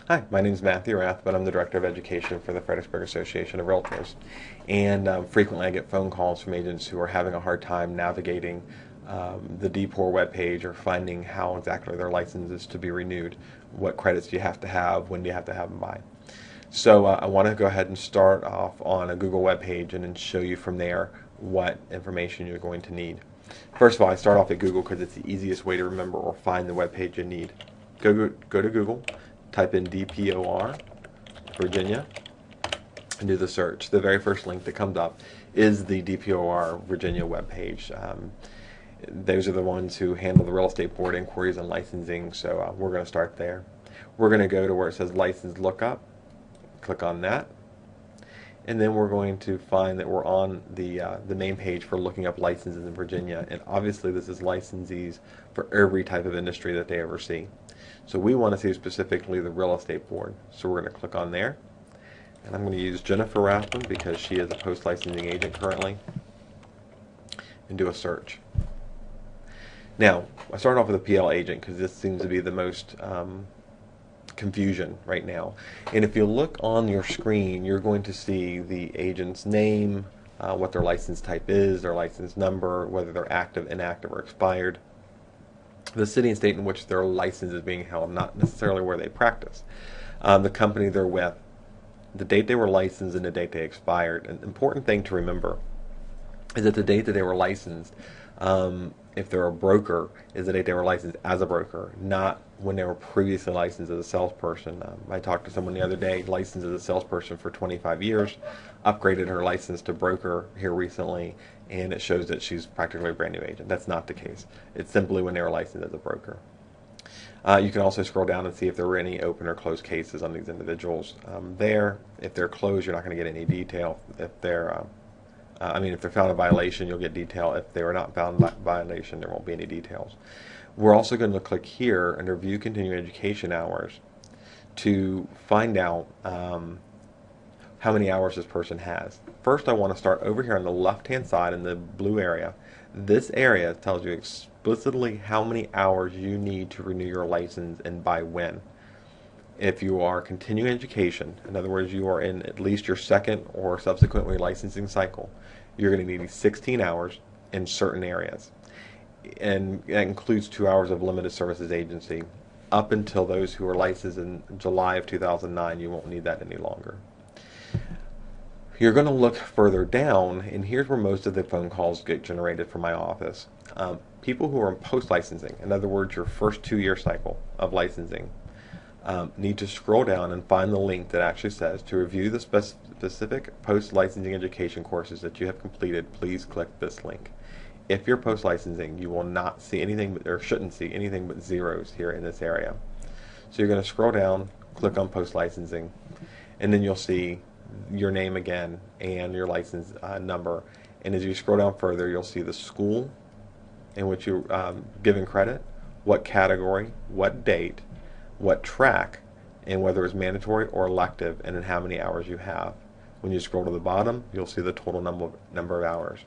Hi, my name is Matthew Rathbun. I'm the Director of Education for the Fredericksburg Association of Realtors. And frequently I get phone calls from agents who are having a hard time navigating the DPOR webpage or finding how exactly their license is to be renewed. What credits do you have to have? When do you have to have them by? So I want to go ahead and start off on a Google webpage and then show you from there what information you're going to need. First of all, I start off at Google because it's the easiest way to remember or find the webpage you need. Go to Google, type in DPOR, Virginia, and do the search. The very first link that comes up is the DPOR Virginia webpage. Those are the ones who handle the real estate board inquiries and licensing, so we're going to start there. We're going to go to where it says License Lookup, click on that, and then we're going to find that we're on the main page for looking up licenses in Virginia, and obviously this is licensees for every type of industry that they oversee. So we want to see specifically the real estate board, so we're going to click on there, and I'm going to use Jennifer Rathbun because she is a post-licensing agent currently, and do a search. Now, I started off with a PL agent because this seems to be the most confusion right now. And if you look on your screen, you're going to see the agent's name, what their license type is, their license number, whether they're active, inactive, or expired, the city and state in which their license is being held, not necessarily where they practice, the company they're with, the date they were licensed, and the date they expired. An important thing to remember is that the date that they were licensed, if they're a broker, is the date they were licensed as a broker, not when they were previously licensed as a salesperson. I talked to someone the other day, licensed as a salesperson for 25 years, upgraded her license to broker here recently, and it shows that she's practically a brand new agent. That's not the case. It's simply when they were licensed as a broker. You can also scroll down and see if there were any open or closed cases on these individuals there. If they're closed, you're not going to get any detail. If they're if they're found in violation, you'll get detail. If they were not found in violation, there won't be any details. We're also going to click here under View Continuing Education Hours to find out how many hours this person has. First, I want to start over here on the left-hand side in the blue area. This area tells you explicitly how many hours you need to renew your license and by when. If you are continuing education, in other words, you are in at least your second or subsequent relicensing cycle, you're going to need 16 hours in certain areas. And that includes 2 hours of limited services agency. Up until those who are licensed in July of 2009, you won't need that any longer. You're going to look further down, and here's where most of the phone calls get generated from my office. People who are in post-licensing, in other words, your first 2-year cycle of licensing, need to scroll down and find the link that actually says, to review the specific post-licensing education courses that you have completed, please click this link. If you're post-licensing, you will not see anything, or shouldn't see anything but zeros here in this area. So you're going to scroll down, click on post-licensing, and then you'll see your name again and your license number. And as you scroll down further, you'll see the school in which you're given credit, what category, what date, what track, and whether it's mandatory or elective, and then how many hours you have. When you scroll to the bottom, you'll see the total number of hours.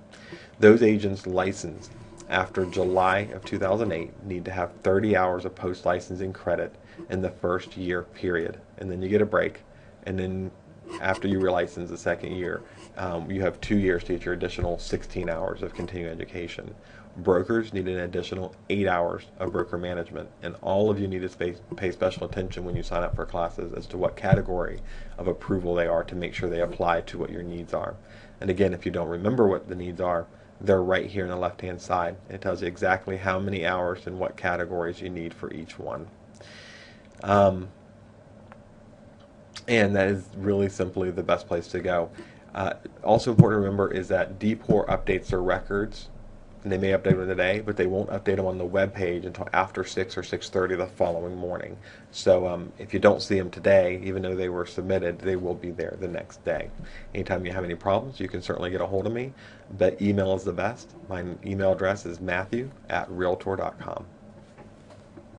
Those agents licensed after July of 2008 need to have 30 hours of post-licensing credit in the first year period, and then you get a break, and then after you relicense the second year, you have 2 years to get your additional 16 hours of continuing education. Brokers need an additional 8 hours of broker management, and all of you need to pay special attention when you sign up for classes as to what category of approval they are to make sure they apply to what your needs are. And again, if you don't remember what the needs are, they're right here on the left-hand side. It tells you exactly how many hours and what categories you need for each one. And that is really simply the best place to go. Also important to remember is that DPOR updates their records, and they may update them today, but they won't update them on the web page until after 6 or 6:30 the following morning. So if you don't see them today, even though they were submitted, they will be there the next day. Anytime you have any problems, you can certainly get a hold of me, but email is the best. My email address is matthew@realtor.com.